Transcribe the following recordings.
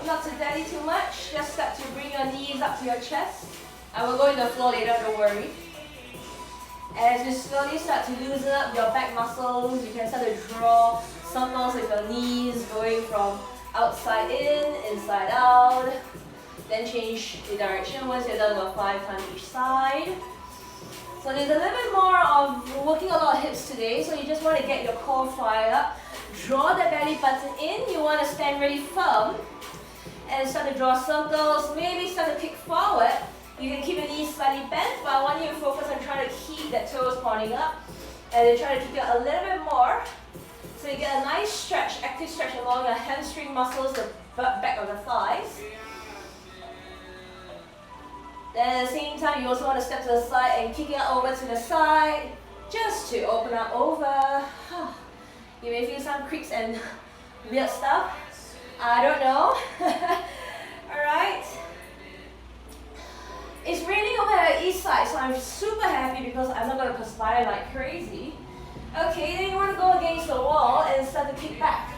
not to daddy too much. Just start to bring your knees up to your chest. I will go in the floor later, don't worry. As you slowly start to loosen up your back muscles, you can start to draw circles with your knees going from outside in, inside out. Then change the direction once you're done about 5 times each side. So there's a little bit more of working a lot of hips today, so you just want to get your core fired up. Draw the belly button in, you want to stand really firm and start to draw circles, maybe start to kick forward. You can keep your knees slightly bent, but I want you to focus on trying to keep the toes pointing up and then try to kick it a little bit more. So you get a nice stretch, active stretch along your hamstring muscles, the back of the thighs. Then at the same time, you also want to step to the side and kick it over to the side, just to open up over. You may feel some creaks and weird stuff. I don't know. Alright. It's raining over at the east side, so I'm super happy because I'm not going to perspire like crazy. Okay, then you want to go against the wall and start to kick back.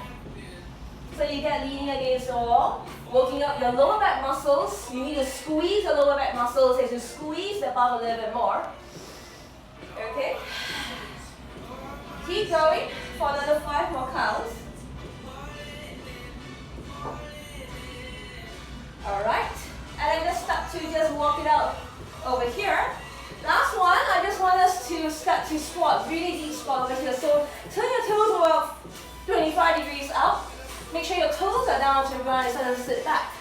So you get leaning against the wall, working up your lower back muscles. You need to squeeze the lower back muscles as you squeeze the bum a little bit more. Okay? Keep going for another 5 more counts. Alright, and then just start to just walk it out over here. Last one, I just want us to start to squat, really deep squat over here. So turn your toes about 25 degrees up. Make sure your toes are down to the ground and start to sit back.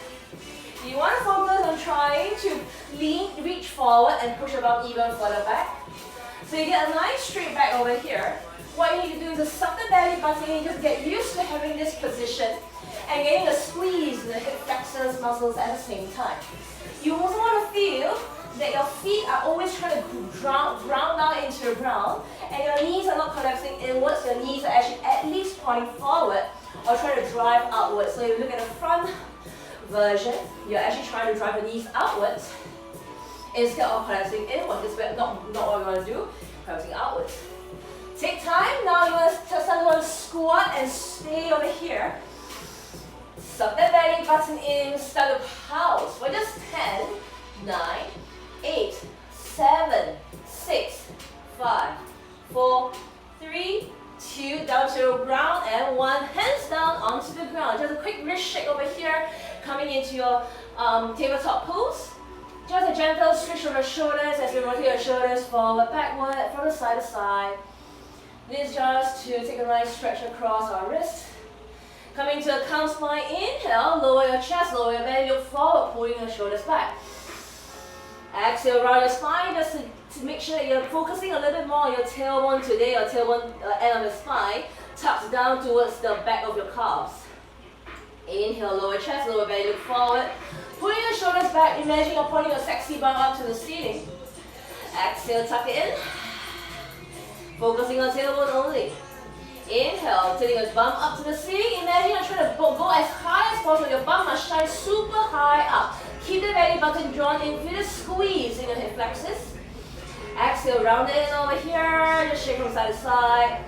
You want to focus on trying to reach forward and push your bum even further back. So you get a nice straight back over here. What you need to do is to suck the belly button and just get used to having this position and getting a squeeze in the hip flexors muscles at the same time. You also want to feel that your feet are always trying to ground down into the ground and your knees are not collapsing inwards, your knees are actually at least pointing forward or trying to drive outwards. So if you look at the front version, you're actually trying to drive the knees outwards instead of collapsing inwards. This is not what we want to do, collapsing outwards. Take time, now you want to squat and stay over here. Suck the belly button in, start to pulse for just 10, 9, 8, 7, 6, 5, 4, 3, 2, down to the ground, and 1, hands down onto the ground. Just a quick wrist shake over here, coming into your tabletop pose. Just a gentle switch of your shoulders as you rotate your shoulders forward, backward, from the side to side. This is just to take a nice stretch across our wrist. Coming to a calm spine, inhale, lower your chest, lower your belly, look forward, pulling your shoulders back. Exhale, round your spine just to make sure that you're focusing a little bit more on your tailbone today, your tailbone end of the spine, tucks down towards the back of your calves. Inhale, lower chest, lower belly, look forward, pulling your shoulders back, imagine you're pulling your sexy bum up to the ceiling. Exhale, tuck it in, focusing on tailbone only. Inhale, tilting your bum up to the ceiling. Imagine you're trying to go as high as possible. Your bum must shine super high up. Keep the belly button drawn in. Feel the squeeze in your hip flexors. Exhale, round it in over here. Just shake from side to side.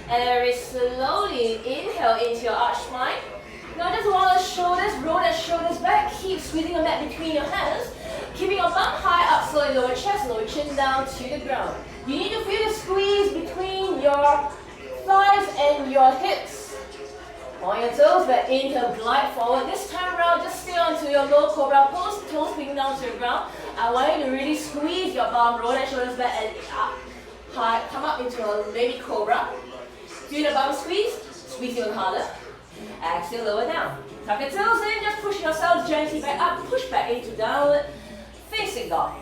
And very slowly inhale into your arch spine. Now just roll the shoulders, roll the shoulders back. Keep squeezing the mat between your hands. Keeping your bum high up, slowly lower chest, lower chin down to the ground. You need to feel the squeeze between your thighs and your hips. On your toes back, inhale, glide forward. This time around, just stay onto your low cobra pose, toes pointing down to the ground. I want you to really squeeze your bum, roll your shoulders back and up, high, come up into a baby cobra. Feel the bum squeeze, squeeze even harder. Exhale, lower down. Tuck your toes in, just push yourself gently back up, push back into downward facing dog.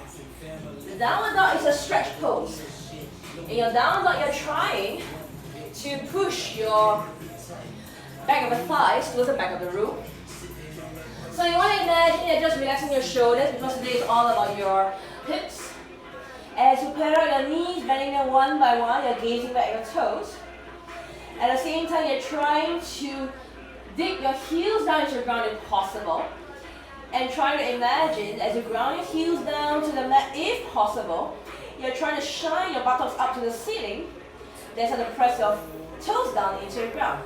The downward dog is a stretch pose. In your downward dog, you're trying to push your back of the thighs towards the back of the room. So you want to imagine you're just relaxing your shoulders because today is all about your hips. As you pedal your knees, bending them one by one, you're gazing back at your toes. At the same time, you're trying to dig your heels down into the ground if possible. And try to imagine as you ground your heels down to the mat if possible, you're trying to shine your buttocks up to the ceiling. Then start to press your toes down into the ground.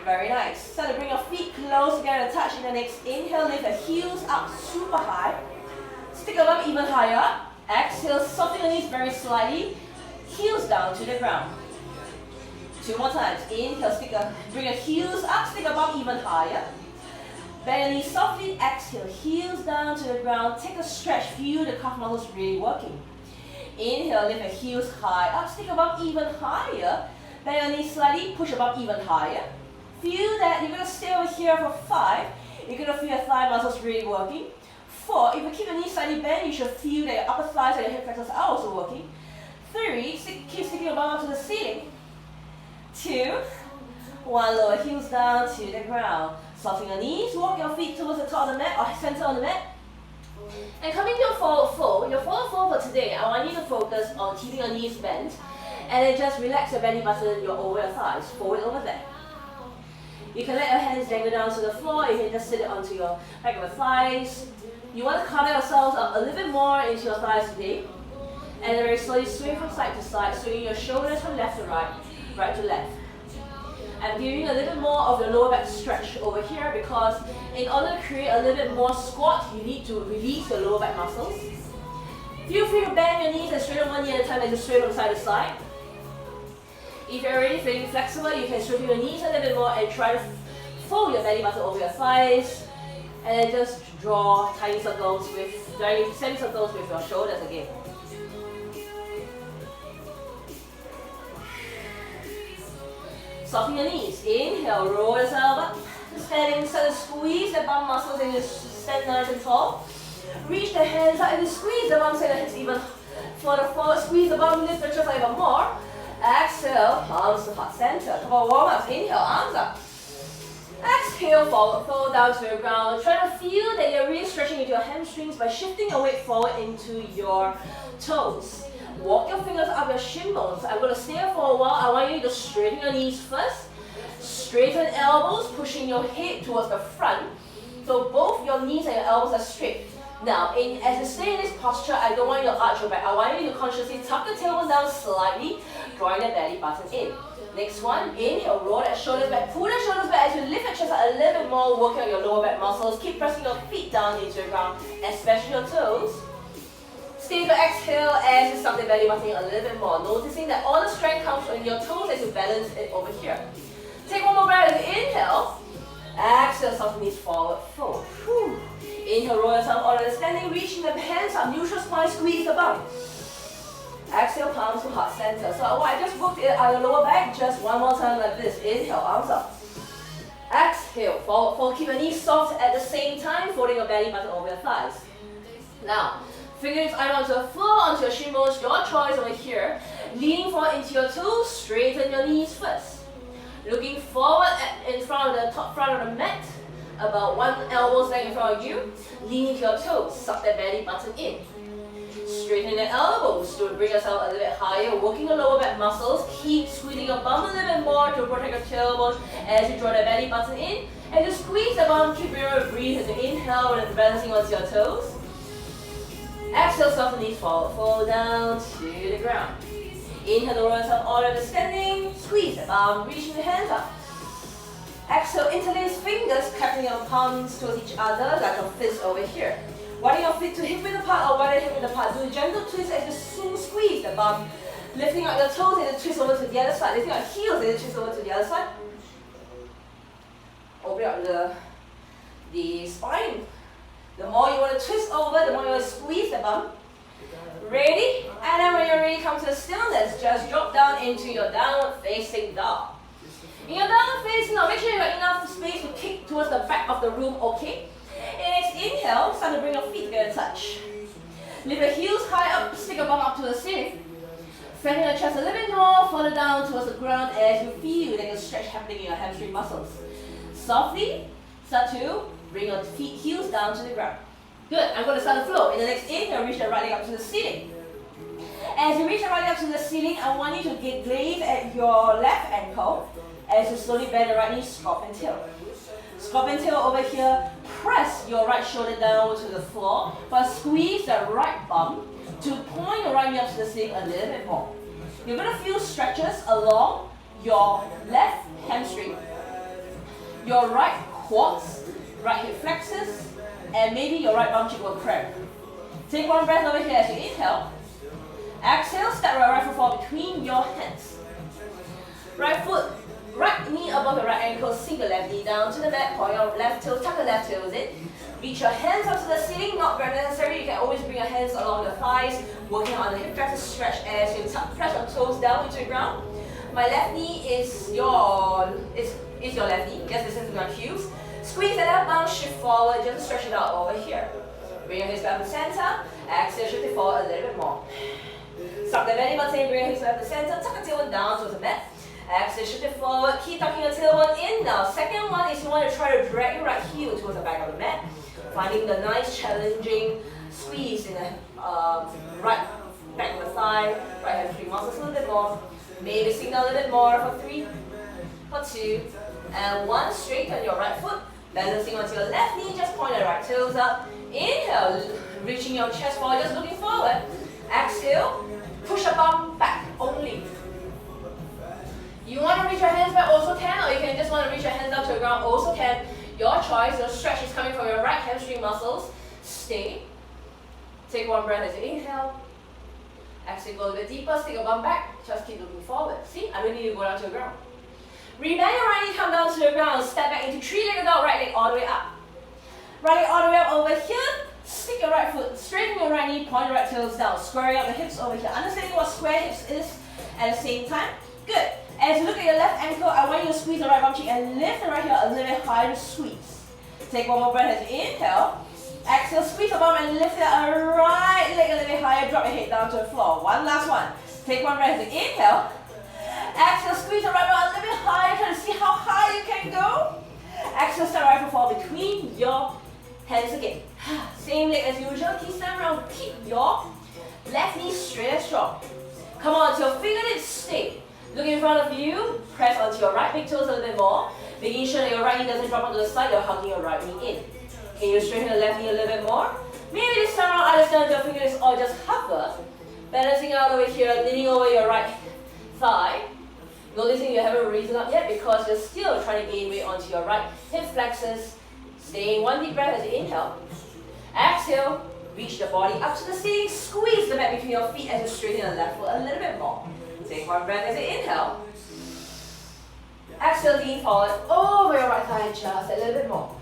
Very nice. Start to bring your feet close together, touch in the next inhale, lift the heels up super high. Stick your bum even higher. Exhale, soften your knees very slightly. Heels down to the ground. 2 more times. Inhale, bring your heels up, stick your bum even higher. Bend your knees softly. Exhale, heels down to the ground. Take a stretch, feel the calf muscles really working. Inhale, lift your heels high up, stick your bum even higher. Bend your knees slightly, push your bum even higher. Feel that you're going to stay over here for 5. You're going to feel your thigh muscles really working. 4, if you keep your knees slightly bent, you should feel that your upper thighs and your hip flexors are also working. 3, keep sticking your bum up to the ceiling. 2, 1, lower heels down to the ground. Soften your knees, walk your feet towards the top of the mat or center on the mat. And coming to your forward fold for today, I want you to focus on keeping your knees bent and then just relax your belly button, over your thighs, forward over there. You can let your hands dangle down to the floor, you can just sit it onto your back of your thighs. You want to cover yourselves up a little bit more into your thighs today. And then very slowly swing from side to side, swinging your shoulders from left to right, right to left. I'm giving a little bit more of the lower back stretch over here because in order to create a little bit more squat, you need to release your lower back muscles. Feel free to bend your knees and straighten one knee at a time and just sway from side to side. If you're already feeling flexible, you can straighten your knees a little bit more and try to fold your belly button over your thighs. And then just draw tiny semicircles with your shoulders again. Soften your knees. Inhale, roll yourself up. Standing, start to squeeze the bum muscles and just stand nice and tall. Reach the hands up and squeeze the bum so the hips even further forward. Squeeze the bum, lift the chest even more. Exhale, palms to heart center. Couple of warm-ups. Inhale, arms up. Exhale, forward fold down to the ground. Try to feel that you're really stretching into your hamstrings by shifting your weight forward into your toes. Walk your fingers up your shin bones. I'm going to stay here for a while. I want you to straighten your knees first. Straighten elbows, pushing your head towards the front. So both your knees and your elbows are straight. Now, as you stay in this posture, I don't want you to arch your back. I want you to consciously tuck the tailbone down slightly, drawing the belly button in. Next one, inhale, roll that shoulders back, pull the shoulders back as you lift your chest out a little bit more, working on your lower back muscles. Keep pressing your feet down into the ground, especially your toes. Stay for exhale as you stop the belly button a little bit more, noticing that all the strength comes from your toes as you balance it over here. Take one more breath as you inhale. Exhale, soften knees forward, fold. Whew. Inhale, roll yourself out of the standing, reaching the hands up, neutral spine, squeeze the bum. Exhale, palms to heart center. So I just worked it on your lower back, just one more time like this. Inhale, arms up. Exhale, forward fold. Keep your knees soft at the same time, folding your belly button over your thighs. Now, fingers either onto the floor, onto your shin bones, your choice over here. Leaning forward into your toes, straighten your knees first. Looking forward in front of the top front of the mat, about one elbow's length in front of you. Leaning to your toes, suck that belly button in. Straighten the elbows to bring yourself a little bit higher, working the lower back muscles. Keep squeezing your bum a little bit more to protect your tailbone as you draw the belly button in. And just squeeze the bum, keep your breathe as you inhale and balancing onto your toes. Exhale, soften knees forward, fold down to the ground. Inhale, roll yourself all the way to standing. Squeeze the bum, reaching the hands up. Exhale, interlace fingers, clapping your palms towards each other like a fist over here. Widen your feet to hip width apart or widen hip width apart. Do a gentle twist as you squeeze the bum. Lifting out your toes and then twist over to the other side. Lifting out heels and then twist over to the other side. Open up the spine. The more you want to twist over, the more you want to squeeze the bum. Ready? And then when you're ready, come to stillness. Just drop down into your downward facing dog. In your downward facing dog, make sure you have enough space to kick towards the back of the room, okay? And next inhale, start to bring your feet together, touch. Lift your heels high up, stick your bum up to the ceiling. Flatten your chest a little bit more, further down towards the ground as you feel like a stretch happening in your hamstring muscles. Softly, start to bring your feet, heels down to the ground. Good, I'm going to start the flow. In the next inhale, reach the right leg up to the ceiling. As you reach the right leg up to the ceiling, I want you to gaze at your left ankle as you slowly bend the right knee, scorpion tail. Scorpion tail over here, press your right shoulder down to the floor, but squeeze the right bum to point your right knee up to the ceiling a little bit more. You're going to feel stretches along your left hamstring. your right quads, right hip flexors, and maybe your right bum cheek will cramp. Take one breath over here as you inhale. Exhale, step right foot forward between your hands. Right foot, right knee above your right ankle, sink your left knee down to the mat, point your left toes, tuck your left toes in. Reach your hands up to the ceiling, not very necessary. You can always bring your hands along your thighs, working on the hip flexor stretch as you press your toes down into the ground. My left knee is your left knee. Just listen to my cues. Squeeze the left bum, shift forward, just stretch it out over here. Bring your hips back to the center. Exhale, shift it forward a little bit more. Suck the belly button, bring your hips back to the center, tuck the tailbone down towards the mat. Exhale, shift it forward, keep tucking your tailbone in now. Second one is you want to try to drag your right heel towards the back of the mat. Finding the nice challenging squeeze in the right back of the thigh, right hamstring muscles a little bit more. Maybe sink down a little bit more for 3, for 2, and 1. Straighten your right foot, balancing onto your left knee, just point your right toes up. Inhale, reaching your chest forward, just looking forward. Exhale, push your bum back only. You want to reach your hands back also can, or you can just want to reach your hands up to the ground also can. Your choice. Your stretch is coming from your right hamstring muscles. Stay. Take one breath as you inhale. Exhale, go a little bit deeper. Stick your bum back. Just keep looking forward. See, I don't need to go down to the ground. Rebend your right knee, come down to the ground. Step back into three-legged dog. Right leg all the way up. Right leg all the way up over here. Stick your right foot. Straighten your right knee. Point your right toes down. Squaring up the hips over here. Understanding what square hips is at the same time. Good. As you look at your left ankle, I want you to squeeze the right bum cheek and lift the right heel a little bit higher to squeeze. Take one more breath as you inhale. Exhale, squeeze the bum and lift that right leg a little bit higher. Drop your head down to the floor. One last one. Take one breath as you inhale. Exhale, squeeze the right bum a little bit higher. Try to see how high you can go. Exhale, step right foot forward between your hands again. Same leg as usual. Keep standing around. Keep your left knee straight and strong. Come on, till your fingertips stay. Look in front of you, press onto your right big toes a little bit more, making sure that your right knee doesn't drop onto the side, you're hugging your right knee in. Can you straighten the left knee a little bit more? Maybe this time around, either stand your fingers or just hover, balancing out over here, leaning over your right thigh. Noticing you haven't risen up yet because you're still trying to gain weight onto your right hip flexors. Staying one deep breath as you inhale. Exhale, reach the body up to the ceiling, squeeze the mat between your feet as you straighten the left foot a little bit more. Take one breath as you inhale. Exhale, lean forward over your right thigh just a little bit more.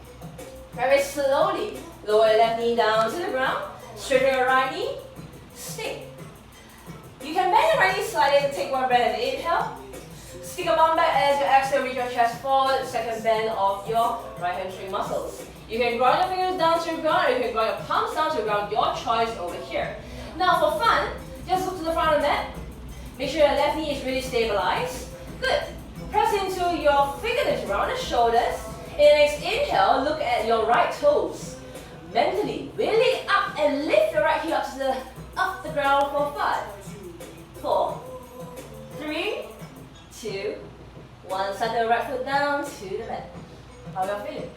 Very slowly, lower your left knee down to the ground. Straighten your right knee. Stay. You can bend your right knee slightly and take one breath as you inhale. Stick your bum back as you exhale, reach your chest forward. Second bend of your right hamstring muscles. You can grind your fingers down to the ground, or you can grind your palms down to the ground. Your choice over here. Now for fun, just look to the front of the mat. Make sure your left knee is really stabilized. Good. Press into your fingertips around the shoulders. In the next inhale, look at your right toes. Mentally, really up and lift the right heel up the ground for 5, 4, 3, 2, 1. Set the right foot down to the mat. How are you feeling?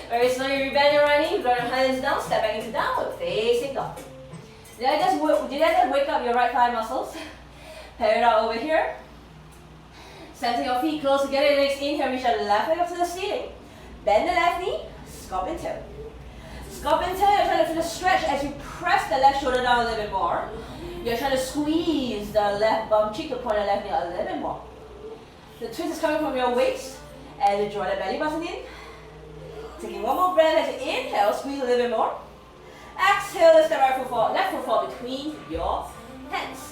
Very slowly, rebend your right knee, draw your hands down, step back into downward facing dog. Did I just wake up your right thigh muscles? Pair it out over here. Center your feet close together. The next inhale, reach your left leg up to the ceiling. Bend the left knee, scorpion tail. Scorpion tail, you're trying to feel the stretch as you press the left shoulder down a little bit more. You're trying to squeeze the left bum cheek to point the left knee a little bit more. The twist is coming from your waist as you draw the belly button in. Taking one more breath as you inhale, squeeze a little bit more. Exhale, lift the right foot forward, left foot forward between your hands.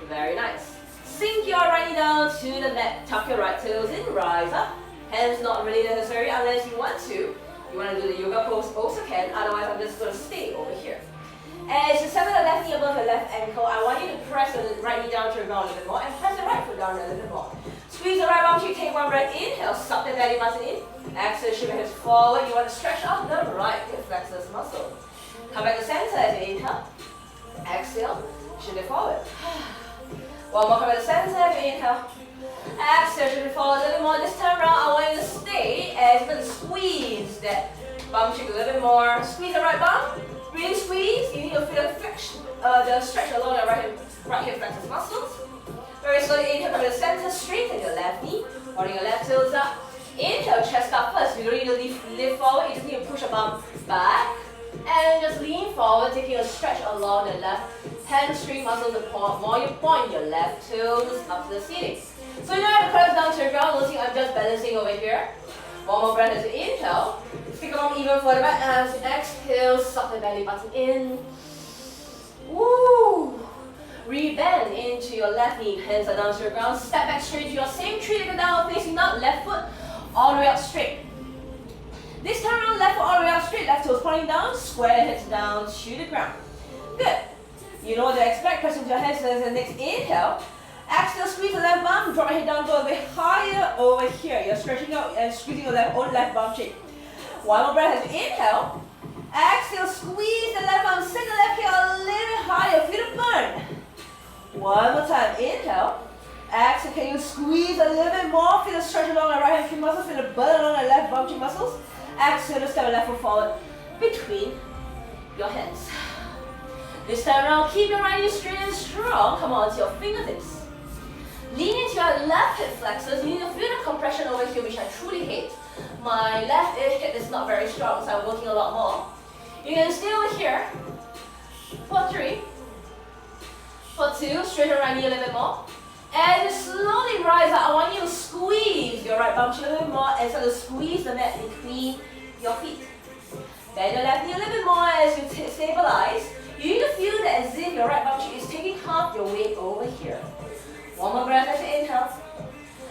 Very nice. Sink your right knee down to the mat. Tuck your right toes in, rise up. Hands not really necessary unless you want to. You want to do the yoga pose, also can. Otherwise, I'm just going to stay over here. As you settle the left knee above the left ankle, I want you to press the right knee down to the ground a little bit more and press the right foot down a little bit more. Squeeze the right bum cheek, take one breath, inhale, suck the belly button in. Exhale, shift your hips forward. You want to stretch out the right hip flexors muscle. Come back to center as you inhale. Exhale, shift it forward. One more, come back to center as you inhale. Exhale, shift it forward a little more. This time around, I want you to stay as you're going to squeeze that bum cheek a little bit more. Squeeze the right bum. Really squeeze. You need to feel the stretch along the right hip flexors muscles. Very slowly inhale, come to the center, straighten your left knee, holding your left toes up. Inhale, chest up first. You don't need to lift forward, you just need to push a bum back. And just lean forward, taking a stretch along the left hamstring muscles. The more you point your left toes up to the ceiling. So now I have the curves down to the ground, noticing I'm just balancing over here. One more breath as you inhale. Stick your arm even further back as you exhale, suck the belly button in. Woo! Rebend into your left knee, hands are down to the ground. Step back straight to your same three-legged downward facing dog, left foot all the way up straight. This time around, left foot all the way up straight, left toes pointing down, square the hips down to the ground. Good. You know what to expect, press into your hands as the next inhale. Exhale, squeeze the left bum, drop your head down, go a bit higher over here. You're stretching out and squeezing your own left bum cheek. One more breath as you inhale. Exhale, squeeze the left arm, send the left heel a little bit higher, feel the burn. One more time, inhale. Exhale, can you squeeze a little bit more? Feel the stretch along the right hand feet muscles, feel the burn along the left bum cheek muscles. Exhale to step the left foot forward between your hands. This time around, keep your right knee straight and strong. Come on to your fingertips. Lean into your left hip flexors. You need to feel the compression over here, which I truly hate. My left hip is not very strong, so I'm working a lot more. You can stay over here for 3, for 2, straighten right knee a little bit more. As you slowly rise up, I want you to squeeze your right bum cheek a little bit more and start to squeeze the mat between your feet. Bend your left knee a little bit more as you stabilize. You need to feel that as if your right bum cheek is taking half your weight over here. One more breath as you inhale.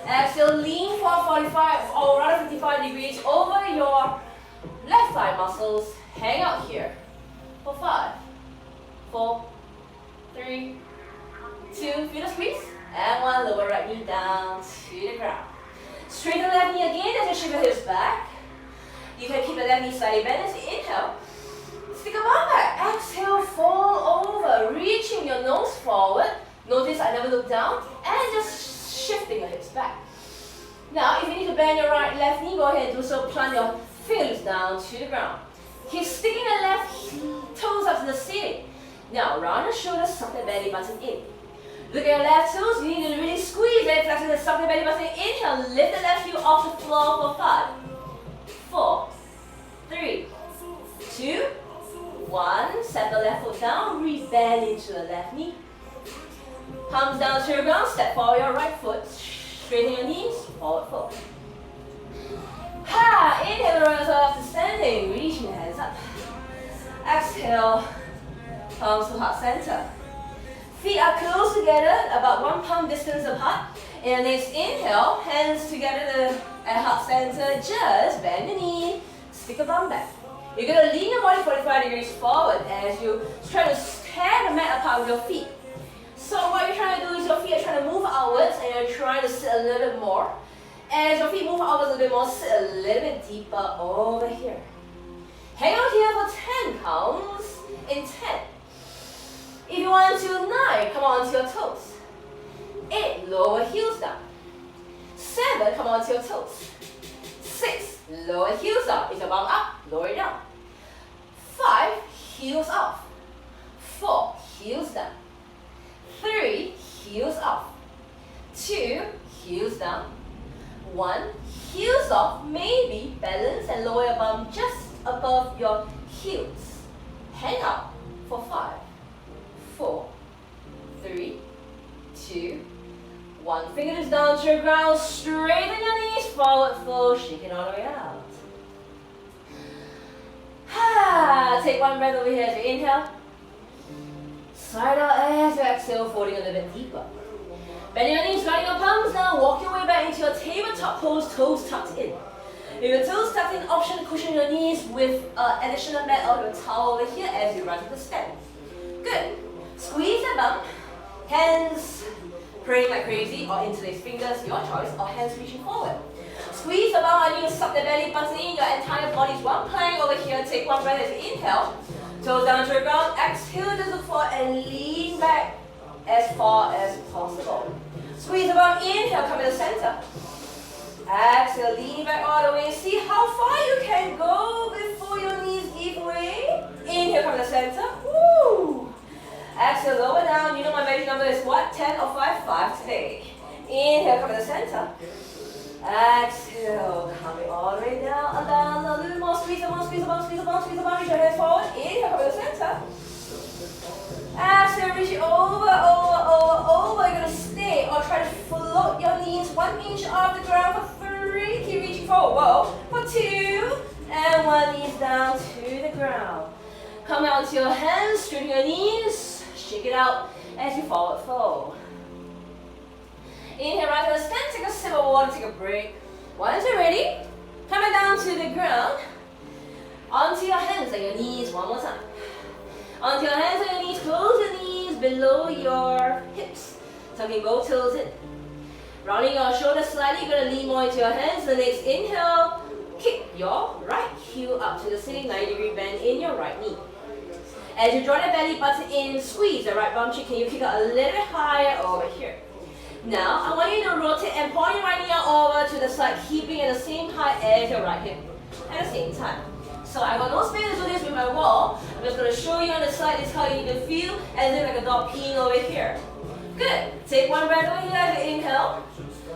Exhale, lean for 45 or rather 55 degrees over your left thigh muscles. Hang out here for 5, 4, 3, 2, feel the squeeze. And 1, lower right knee down to the ground. Straighten the left knee again as you shift your hips back. You can keep the left knee slightly bent as you inhale. Stick a bum back. Exhale, fall over, reaching your nose forward. Notice I never look down and just shifting your hips back. Now, if you need to bend your left knee, go ahead and do so. Plant your fingers down to the ground. Keep sticking the left toes up to the ceiling. Now, round the shoulders, suck the belly button in. Look at your left toes. You need to really squeeze and flex and suck the belly button. Inhale, lift the left heel off the floor for 5, 4, 3, 2, 1. Set the left foot down. Rebend into the left knee. Palms down to your ground, step forward your right foot, straighten your knees, forward fold. Ha! Inhale, rise up to standing, reach your hands up. Exhale, palms to heart center. Feet are close together, about 1 palm distance apart. In the next inhale, hands together at heart center, just bend the knee, stick a bum back. You're going to lean your body 45 degrees forward as you try to tear the mat apart with your feet. So what you're trying to do is your feet are trying to move outwards and you're trying to sit a little bit more. As your feet move outwards a little bit more, sit a little bit deeper over here. Hang out here for 10 counts in 10. If you want to, 9, come on to your toes. 8, lower heels down. 7, come on to your toes. 6, lower heels down. If your bum up, lower it down. 5, heels off. 4, heels down. 3, heels off. 2, heels down. 1, heels off. Maybe balance and lower your bum just above your heels. Hang out for 5, 4, 3, 2, 1. Fingers down to the ground. Straighten your knees. Forward fold. Shake it all the way out. Take 1 breath over here as you inhale. Side out as you exhale, folding a little bit deeper. Bend your knees, right your palms down. Walk your way back into your tabletop pose, toes tucked in. If your toes tucked in, option to cushion your knees with additional mat or your towel over here as you run to the stand. Good. Squeeze the bum. Hands praying like crazy or interlace fingers, your choice, or hands reaching forward. Squeeze the bum. I need to suck the belly button in. Your entire body's one plank over here. Take 1 breath as you inhale. Toes down to the ground. Exhale to the floor and lean back as far as possible. Squeeze the bum. Inhale, come to the center. Exhale, lean back all the way. See how far you can go before your knees give way. Inhale, come to the center. Woo! Exhale, lower down. You know my magic number is what? 10 or 5? 5 today. Inhale, come to the center. Exhale, coming all the way down, and down, a little more, squeeze the bum, squeeze the bum, squeeze the bum, squeeze the bum, reach your hands forward, inhale, come to the center. Exhale, reach it over, over, over, over, you're gonna stay, or try to float your knees 1 inch off the ground for 3, keep reaching forward, whoa, for 2, and 1 knees down to the ground. Come out to your hands, straighten your knees, shake it out as you forward fold. Inhale, right to the stand, take a sip of water, take a break. Once you're ready, coming down to the ground, onto your hands and your knees one more time. Onto your hands and your knees, close your knees below your hips, tucking both toes in. Rounding your shoulders slightly, you're going to lean more into your hands. The next inhale, kick your right heel up to the ceiling, 90-degree bend in your right knee. As you draw the belly button in, squeeze the right bum cheek. Can you kick out a little bit higher over here? Now, I want you to rotate and point your right knee over to the side, keeping it the same height as your right hip at the same time. So I got no space to do this with my wall. I'm just going to show you on the side. This is how you need to feel, as if like a dog peeing over here. Good. Take one breath over here as you inhale.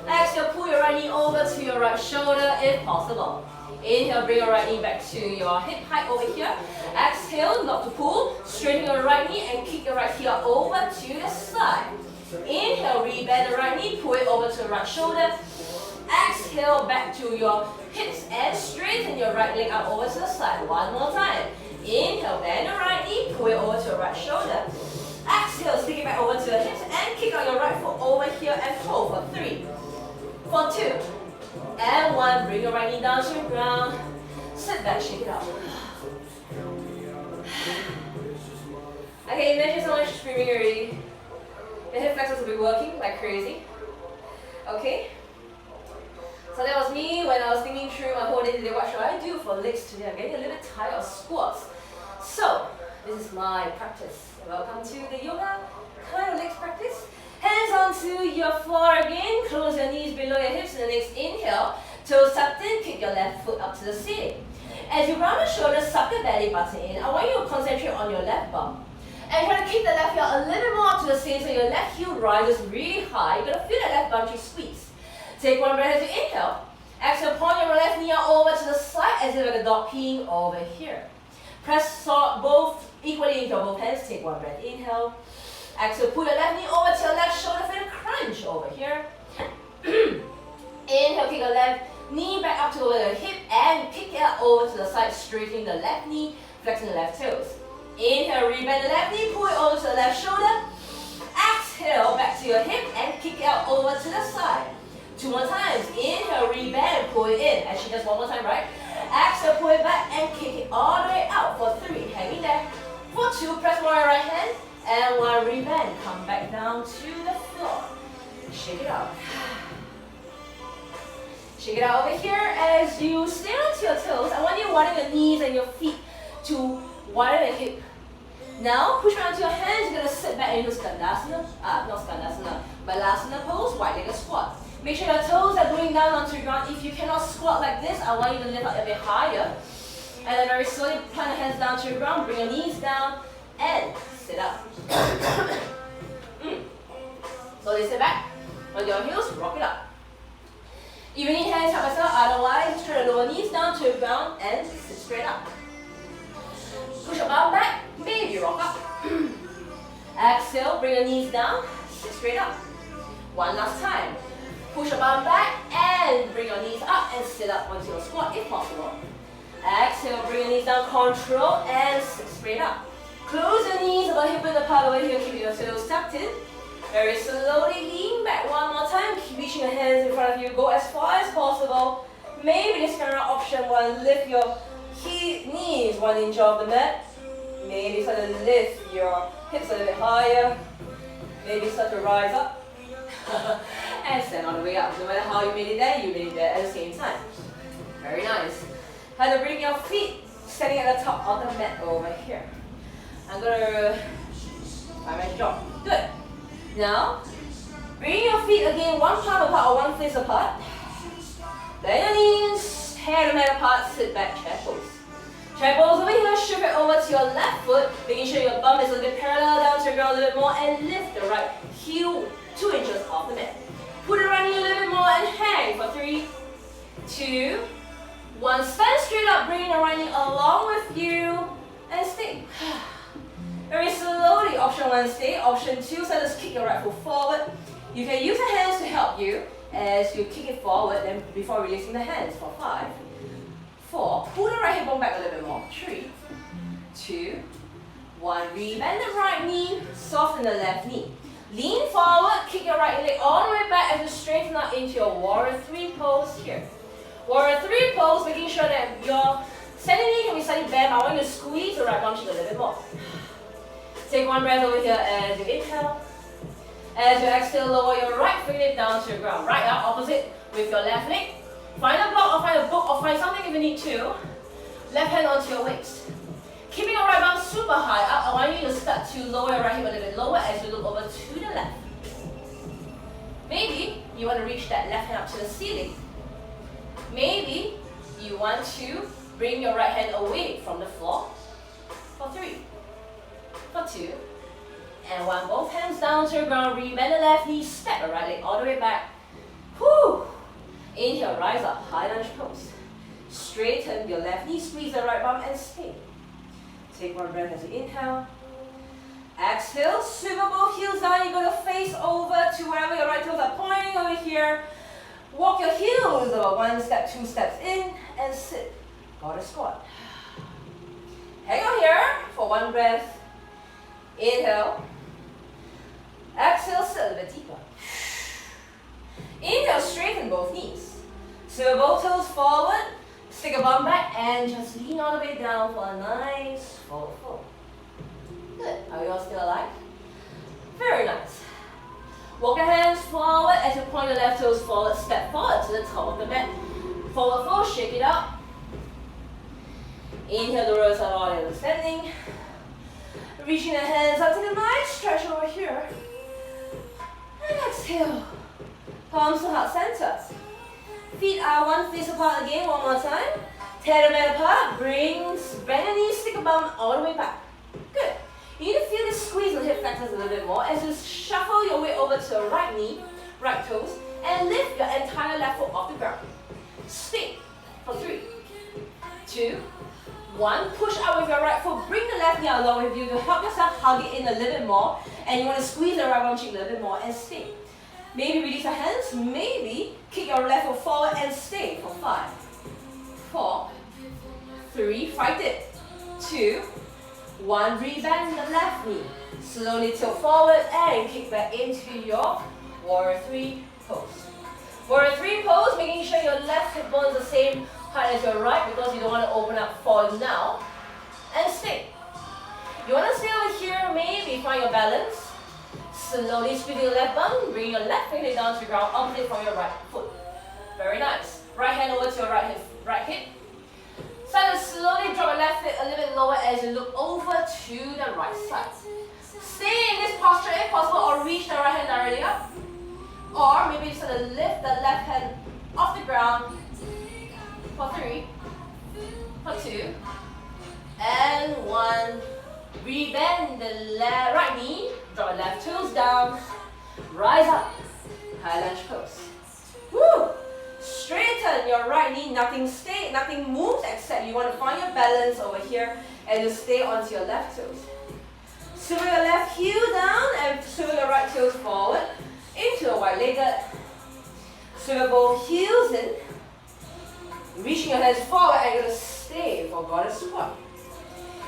Exhale, pull your right knee over to your right shoulder if possible. Inhale, bring your right knee back to your hip height over here. Exhale, not to pull. Straighten your right knee and kick your right heel over to the side. Inhale, rebend the right knee, pull it over to the right shoulder. Exhale, back to your hips and straighten your right leg out over to the side. One more time. Inhale, bend the right knee, pull it over to your right shoulder. Exhale, stick it back over to your hips and kick out your right foot over here and pull for 3, for 2, and 1. Bring your right knee down to the ground. Sit back, shake it out. Okay, imagine someone screaming already. The hip flexors will be working like crazy. Okay? So that was me when I was thinking through my whole day today. What should I do for legs today? I'm getting a little bit tired of squats. So, this is my practice. Welcome to the yoga kind of legs practice. Hands onto your floor again. Close your knees below your hips. In the next inhale, toes tucked in, kick your left foot up to the ceiling. As you round the shoulders, suck the belly button in. I want you to concentrate on your left bum. And try to kick the left heel a little bit more up to the ceiling so your left heel rises really high. You're going to feel the left bum cheek squeeze. Take one breath as you inhale. Exhale, point your left knee over to the side as if like a dog peeing over here. Press both equally into both hands. Take one breath. Inhale. Exhale, pull your left knee over to your left shoulder. Feel a crunch over here. Inhale, kick your left knee back up to over the hip and kick it over to the side, straightening the left knee, flexing the left toes. Inhale, rebend the left knee, pull it over to the left shoulder. Exhale, back to your hip and kick it out over to the side. 2 more times. Inhale, rebend, pull it in. Actually, just 1 more time, right? Exhale, pull it back and kick it all the way out for 3. Hanging there. For 2, press more your right hand. And 1, rebend. Come back down to the floor. Shake it out. Shake it out over here as you stay onto your toes. I want you to widen your knees and your feet to widen the hip. Now, push around to your hands. You're going to sit back into Skandasana. Not Skandasana, Balasana pose, wide-legged squat. Make sure your toes are going down onto the ground. If you cannot squat like this, I want you to lift up a bit higher. And then very slowly plant your hands down to the ground. Bring your knees down and sit up. Slowly sit back. On your heels, rock it up. If you need hands, help yourself. Otherwise, just try to lower knees down to the ground and sit straight up. Push your bum back, baby rock up. Exhale, bring your knees down, sit straight up. One last time. Push your bum back and bring your knees up and sit up onto your squat if possible. Exhale, bring your knees down, control and sit straight up. Close your knees about hip width apart over here, keep your toes tucked in. Very slowly lean back one more time, keep reaching your hands in front of you, go as far as possible. Maybe this camera option 1, lift your knees 1 inch off the mat. Maybe start to lift your hips a little bit higher. Maybe start to rise up. And stand on the way up. No matter how you made it there at the same time. Very nice. How to bring your feet standing at the top of the mat over here. I'm gonna find my job. Good. Now, bring your feet again 1 palm apart or 1 fist apart. Bend your knees, tear the mat apart, sit back, chair pose. Chair pose over here, shift it over to your left foot, making sure your bum is a little bit parallel down to the ground a little bit more, and lift the right heel 2 inches off the mat. Put it right knee a little bit more and hang for 3, 2, 1. Stand straight up, bring your right knee along with you, and stay. Very slowly, option 1, stay. Option 2, so let's kick your right foot forward. You can use the hands to help you as you kick it forward, then before releasing the hands for 5, 4. Pull the right hip bone back a little bit more. 3, 2, 1. Rebend the right knee, soften the left knee. Lean forward, kick your right leg all the way back as you straighten out into your warrior 3 pose here. Warrior 3 pose, making sure that your standing knee can be slightly bent. I want you to squeeze the right bum cheek a little bit more. Take one breath over here as you inhale. As you exhale, lower your right fingertip down to your ground. Right up, opposite with your left leg. Find a block or find a book or find something if you need to. Left hand onto your waist. Keeping your right bum super high up, I want you to start to lower your right hip a little bit lower as you look over to the left. Maybe you want to reach that left hand up to the ceiling. Maybe you want to bring your right hand away from the floor. For 3, for 2, and 1. Both hands down to your ground. Rebend the left knee, step the right leg all the way back. Whew. Inhale, rise up, high lunge pose. Straighten your left knee, squeeze the right bum and stay. Take one breath as you inhale. Exhale, swivel both heels down. You're going to face over to wherever your right toes are pointing over here. Walk your heels over. 1 step, 2 steps in, and sit. Goddess squat. Hang on here for 1 breath. Inhale. Exhale, sit a little bit deeper. Inhale, straighten both knees. Swivel both toes forward. Stick a bum back and just lean all the way down for a nice forward fold. Good. Are you all still alive? Very nice. Walk your hands forward as you point your left toes forward. Step forward to the top of the mat. Forward fold, shake it out. Inhale, the rose out all the standing. Reaching the hands up, take a nice stretch over here. And exhale. Palms to heart center. Feet are 1 face apart again, one more time. Tear the mat apart, bend the knees, stick a bum all the way back. Good. You need to feel this squeeze on the hip flexors a little bit more as you shuffle your way over to your right knee, right toes, and lift your entire left foot off the ground. Stay for 3, 2, 1. Push out with your right foot, bring the left knee along with you to help yourself hug it in a little bit more, and you want to squeeze the right bum cheek a little bit more and stay. Maybe release your hands, maybe kick your left foot forward and stay for 5, 4, 3, fight it, 2, 1, rebend the left knee. Slowly tilt forward and kick back into your warrior 3 pose. Warrior 3 pose, making sure your left hip bone is the same height as your right because you don't want to open up for now. And stay. You want to stay over here, maybe find your balance. Slowly squeeze your left bum, bring your left finger down to the ground, opposite from your right foot. Very nice. Right hand over to your right hip. Start to slowly drop your left foot a little bit lower as you look over to the right side. Stay in this posture if possible, or reach the right hand directly up. Or maybe you start to lift the left hand off the ground for 3, for 2, and 1. Rebend the right knee, draw left toes down, rise up, high lunge pose. Woo! Straighten your right knee, nothing moves except you want to find your balance over here and you stay onto your left toes. Swivel your left heel down and swivel your right toes forward into a wide-legged. Swivel both heels in, reaching your hands forward and you're going to stay for goddess squat.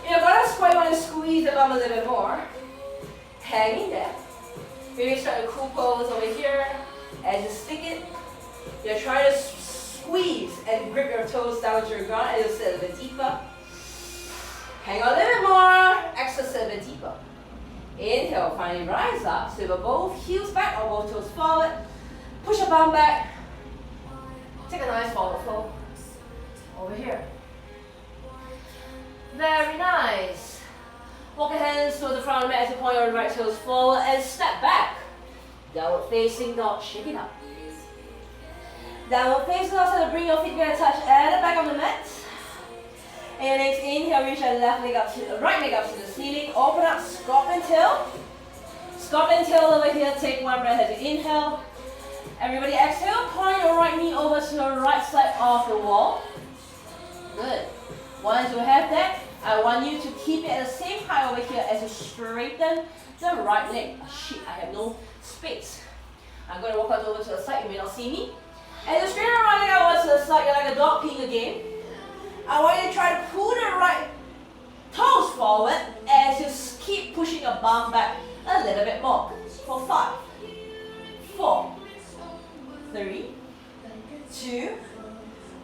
In your goddess squat, you want to squeeze the bum a little bit more. Hang in there. Maybe start a cool pose over here. As you stick it, you're trying to squeeze and grip your toes down to your ground and you'll sit a little bit deeper. Hang on a little bit more. Exhale, sit a bit deeper. Inhale, finally rise up. Swivel both heels back or both toes forward. Push your bum back. Take a nice forward fold. Over here. Very nice. Walk your hands to the front of the mat as you point your right toes forward and step back. Downward facing dog, shake it up. Downward facing dog, so to bring your feet together, touch at the back of the mat. And your next inhale, reach your left leg up to the right leg up to the ceiling. Open up, scorpion tail. Scorpion tail over here. Take one breath as you inhale. Everybody exhale, point your right knee over to your right side of the wall. Good. Once you have that, I want you to keep it at the same height over here as you straighten the right leg. Shit, I have no space. I'm going to walk out over to the side, you may not see me. As you straighten the right leg over to the side, you're like a dog peeing again. I want you to try to pull the right toes forward as you keep pushing your bum back a little bit more. For 5, 4, 3, 2,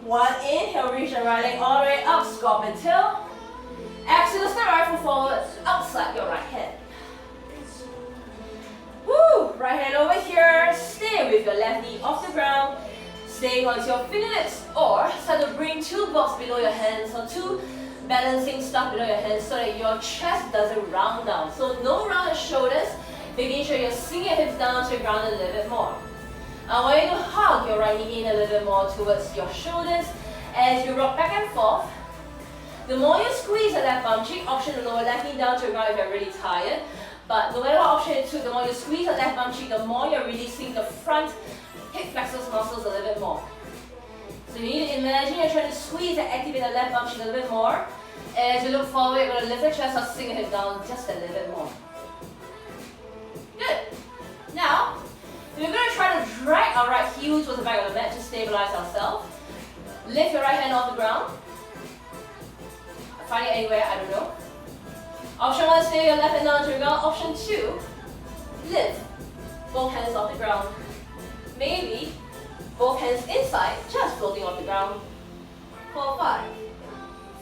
1. Inhale, reach the right leg all the way up, scorpion tail. Exhale, step right foot forward, outside your right hand. Woo! Right hand over here, stay with your left knee off the ground. Stay onto your fingertips, or start to bring 2 blocks below your hands, or 2 balancing stuff below your hands so that your chest doesn't round down. So no rounded shoulders, making sure you're sinking your hips down to the ground a little bit more. I want you to hug your right knee in a little bit more towards your shoulders as you rock back and forth. The more you squeeze the left bum cheek, option to lower left knee down to the ground if you're really tired. But no matter what option you took, the more you squeeze the left bum cheek, the more you're releasing the front hip flexors muscles a little bit more. So you need to imagine you're trying to squeeze and activate the left bum cheek a little bit more. As you look forward, you're going to lift the chest or sink your hip down just a little bit more. Good. Now, we're going to try to drag our right heel towards the back of the mat to stabilize ourselves. Lift your right hand off the ground. Find it anywhere, I don't know. Option 1, stay your left hand down to the ground. Option 2, lift both hands off the ground. Maybe both hands inside, just floating off the ground. 4, 5,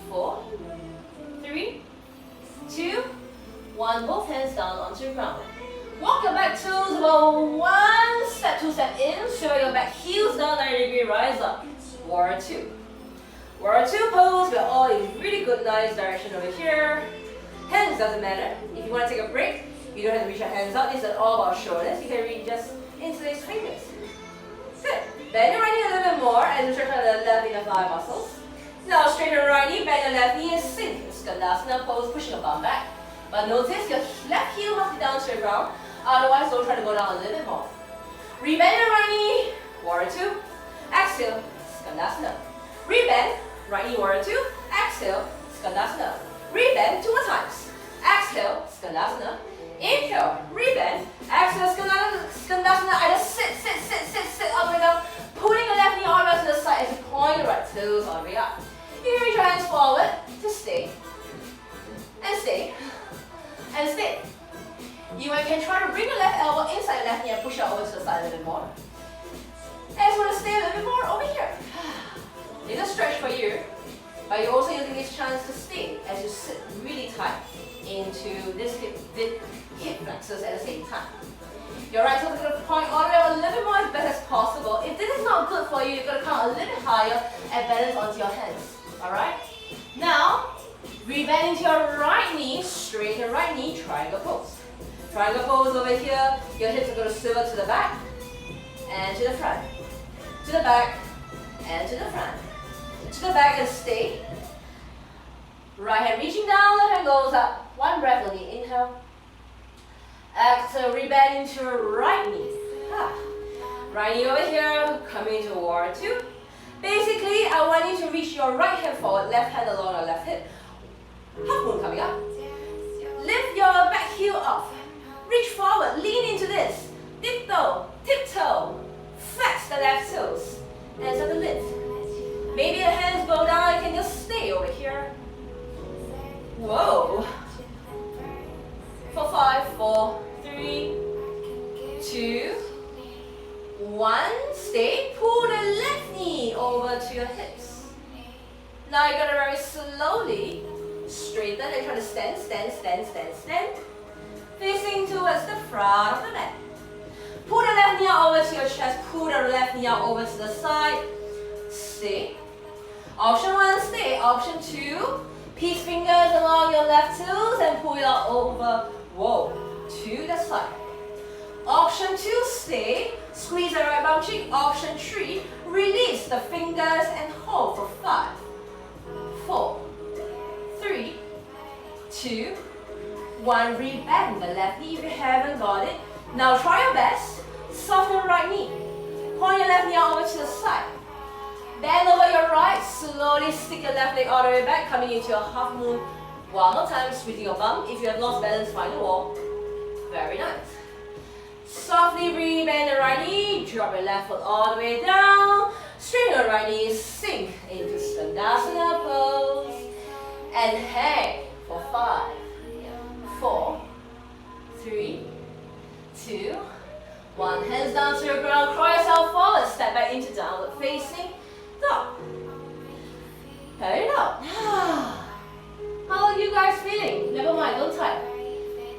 4, 3, 2, 1. Both hands down onto the ground. Walk your back toes about 1 step, 2 step in. Swivel your back heels down 90-degree, rise up. Warrior 2. Warrior 2 pose. We're all in really good, nice direction over here. Hands doesn't matter. If you want to take a break, you don't have to reach your hands out. This is all about shoulders. You can reach just into these fingers. Good. Bend your right knee a little bit more as you stretch out the left inner thigh muscles. Now straighten your right knee, bend your left knee and sink. Skandasana pose, pushing your bum back. But notice your left heel must be down to the ground. Otherwise, don't try to go down a little bit more. Rebend your right knee, warrior 2. Exhale, Skandasana. Rebend, right knee, warrior 2. Exhale, Skandasana. Rebend 2 more times. Exhale, Skandasana. Inhale, rebend. Exhale, Skandasana. Either sit all the way down. Pulling your left knee all the way to the side as you point your right toes all the way up. You can reach your hands forward to stay. And stay. And stay. You can try to bring your left elbow inside your left knee and push it over to the side a little bit more. And you want to stay a little bit more over here. It's a stretch for you, but you're also using this chance to stay as you sit really tight into this hip flexors at the same time. Your right toe is going to point all the way up a little bit more as best as possible. If this is not good for you, you're going to come a little bit higher and balance onto your hands. Alright? Now, rebend into your right knee, straighten your right knee, triangle pose. Triangle pose over here, your hips are going to swivel to the back and to the front. To the back and to the front. To the back and stay. Right hand reaching down, left hand goes up. 1 breath only, inhale. Exhale, rebend into your right knee. Right knee over here, coming into warrior 2. Basically, I want you to reach your right hand forward, left hand along your left hip. Half moon coming up. Lift your back heel up. Reach forward, lean into this. Tiptoe, flex the left toes. And start to lift. Maybe the hands go down, you can just stay over here. Whoa. For 5, 4, 3, 2, 1. Stay. Pull the left knee over to your hips. Now you're going to very slowly straighten and try to stand. Facing towards the front of the mat. Pull the left knee out over to your chest. Pull the left knee out over to the side. Stay. Option 1, stay. Option 2, peace fingers along your left toes and pull it out over, to the side. Option 2, stay. Squeeze the right bum cheek. Option 3, release the fingers and hold for 5, 4, 3, 2, 1. Rebend the left knee if you haven't got it. Now try your best. Soften the right knee. Point your left knee out over to the side. Bend over your right, slowly stick your left leg all the way back, coming into your half moon. One more time, squeezing your bum. If you have lost balance, find the wall. Very nice. Softly rebend the right knee, drop your left foot all the way down. Straighten your right knee, sink into Skandasana pose. And hang for 5, 4, 3, 2, 1. Hands down to your ground, crawl yourself forward, step back into downward facing dog. Very dog. How are you guys feeling? Never mind, don't type.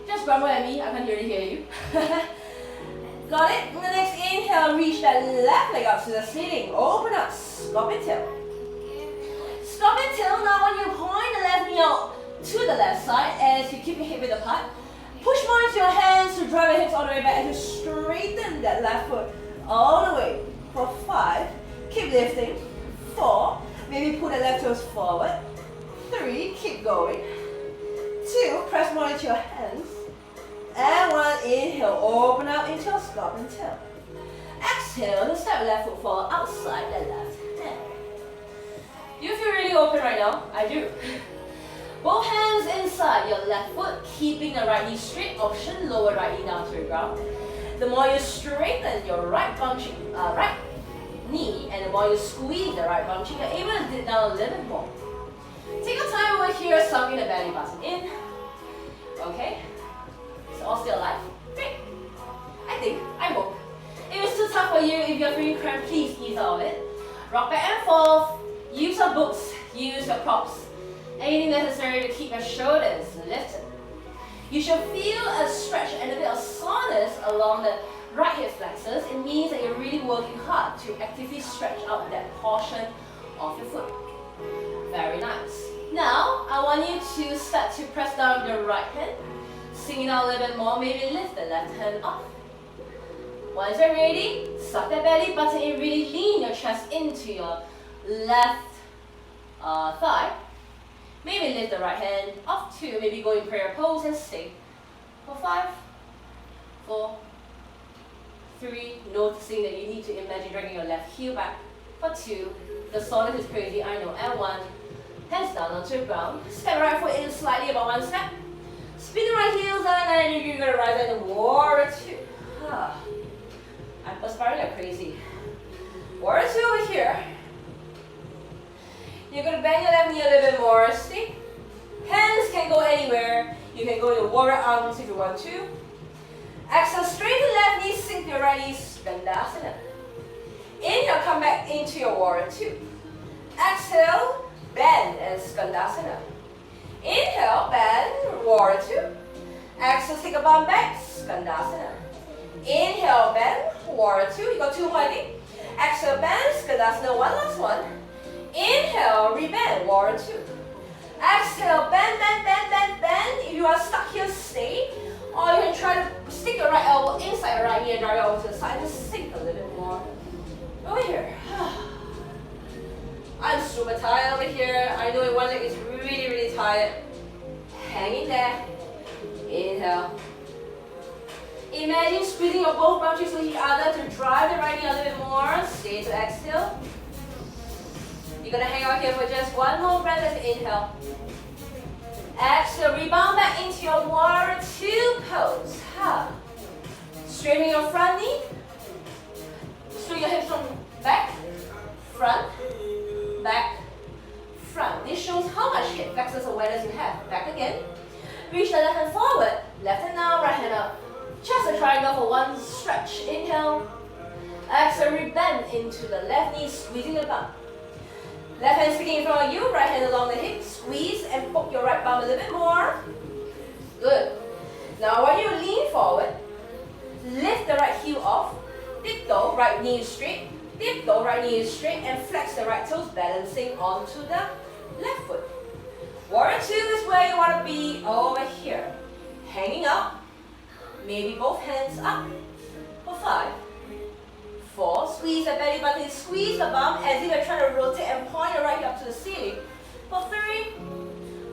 Just grumble at me, I can't really hear you. Got it? In the next inhale, reach that left leg up to the ceiling. Open up, scorpion tail. Scorpion tail, now when you point the left knee out to the left side, as you keep your hip width apart, push more into your hands to drive your hips all the way back and to straighten that left foot all the way. For 5, keep lifting. 4, maybe pull the left toes forward. 3, keep going. 2, press more into your hands. And 1, inhale, open up into a scorpion tail. Exhale, to step left foot forward outside the left hand. Do you feel really open right now? I do. Both hands inside your left foot, keeping the right knee straight. Option, lower right knee down to the ground. The more you straighten your right knee, and the more you squeeze the right bum cheek, you're able to dip down a little bit more. Take your time over here, sucking the belly button in. Okay? It's all still alive? Great. I hope. If it's too tough for you, if you're feeling cramped, please ease out of it. Rock back and forth. Use your books. Use your props. Anything necessary to keep your shoulders lifted. You should feel a stretch and a bit of soreness along the right hip flexors. It means that you're really working hard to actively stretch out that portion of your foot. Very nice. Now, I want you to start to press down your right hand. Sing it out a little bit more. Maybe lift the left hand up. Once you're ready, suck that belly button in. Really lean your chest into your left thigh. Maybe lift the right hand up to, maybe go in prayer pose and stay. For 5, 4, 3, noticing that you need to imagine dragging your left heel back. For 2, the soreness is crazy, I know. And 1, hands down onto the ground. Step right foot in slightly, about 1 step. Spin the right heels down, and you're going to rise into warrior 2. I'm perspiring like crazy. Warrior 2 over here. You're going to bend your left knee a little bit more. See? Hands can go anywhere. You can go into warrior arms if you want to. Exhale, straighten left knee, sink your right knee, Skandasana. Inhale, come back into your warrior 2. Exhale, bend and Skandasana. Inhale, bend, warrior 2. Exhale, take a bum back, Skandasana. Inhale, bend, warrior 2. You got 2 more, I think. Exhale, bend, Skandasana. One last one. Inhale, rebend, warrior 2. Exhale, bend, bend, bend, bend, bend. If you are stuck here, stay. Or you can try to stick your right elbow inside your right knee and drive it over to the side. Just sink a little bit more. Over here. I'm super tired over here. I know one leg is really, really tired. Hang in there. Inhale. Imagine squeezing your both bum cheeks with each other to drive the right knee a little bit more. Stay to exhale. You're going to hang out here for just one more breath as you inhale. Exhale, rebound back into your warrior 2 pose. Straighten your front knee. Swing your hips from back, front, back, front. This shows how much hip flexors awareness you have. Back again. Reach the left hand forward. Left hand down, right hand up. Just a triangle for 1 stretch. Inhale. Exhale, rebend into the left knee, squeezing the bum. Left hand sticking in front of you, right hand along the hip. Squeeze and poke your right bum a little bit more. Good. Now when you lean forward, lift the right heel off. Tiptoe, right knee is straight. Tiptoe, right knee is straight. And flex the right toes, balancing onto the left foot. Warrior 2 is where you want to be over here. Hanging up. Maybe both hands up. For 5, 4, squeeze the belly button, squeeze the bum as if you're trying to rotate and point your right hip up to the ceiling. For 3,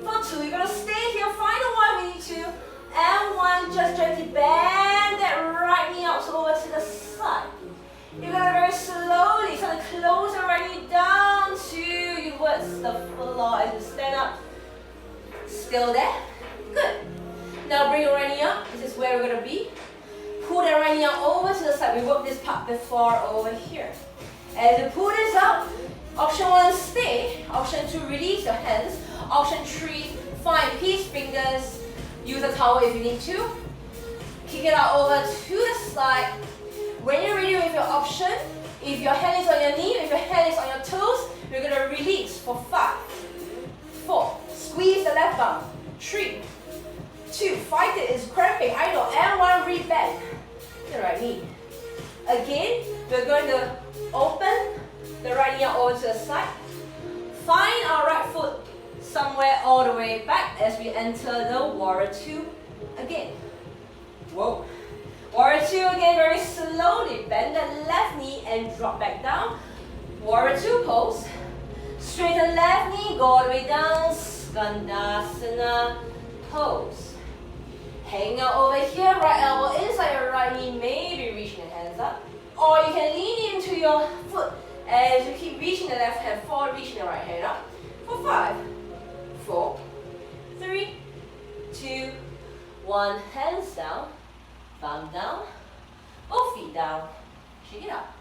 for 2, you're going to stay here, find a 1 we need to, and 1, just gently bend that right knee out over to the side. You're gonna very slowly sort of close your right knee down towards the floor as you stand up. Still there? Good. Now bring your right knee up. This is where we're gonna be. Pull that right knee up over to the side. We worked this part before over here. As you pull this up, option 1, stay. Option 2, release your hands. Option 3, find peace fingers. Use a towel if you need to. Kick it out over to the side. When you're ready with your option, if your hand is on your knee, if your hand is on your toes, you're going to release for 5, 4, squeeze the left arm, 3, 2, fight it, it's cramping, I know, and 1, rebend the right knee. Again, we're going to open the right knee over to the side. Find our right foot somewhere all the way back as we enter the Warrior 2 again. Whoa. Warrior 2 again, very slowly. Bend the left knee and drop back down. Warrior 2 pose. Straighten left knee, go all the way down. Skandasana pose. Hang out over here, right elbow inside your right knee, maybe reaching the hands up. Or you can lean into your foot as you keep reaching the left hand forward, reaching the right hand up. For 5, 4, 3, 2, 1. Hands down, palm down, both feet down. Shake it up.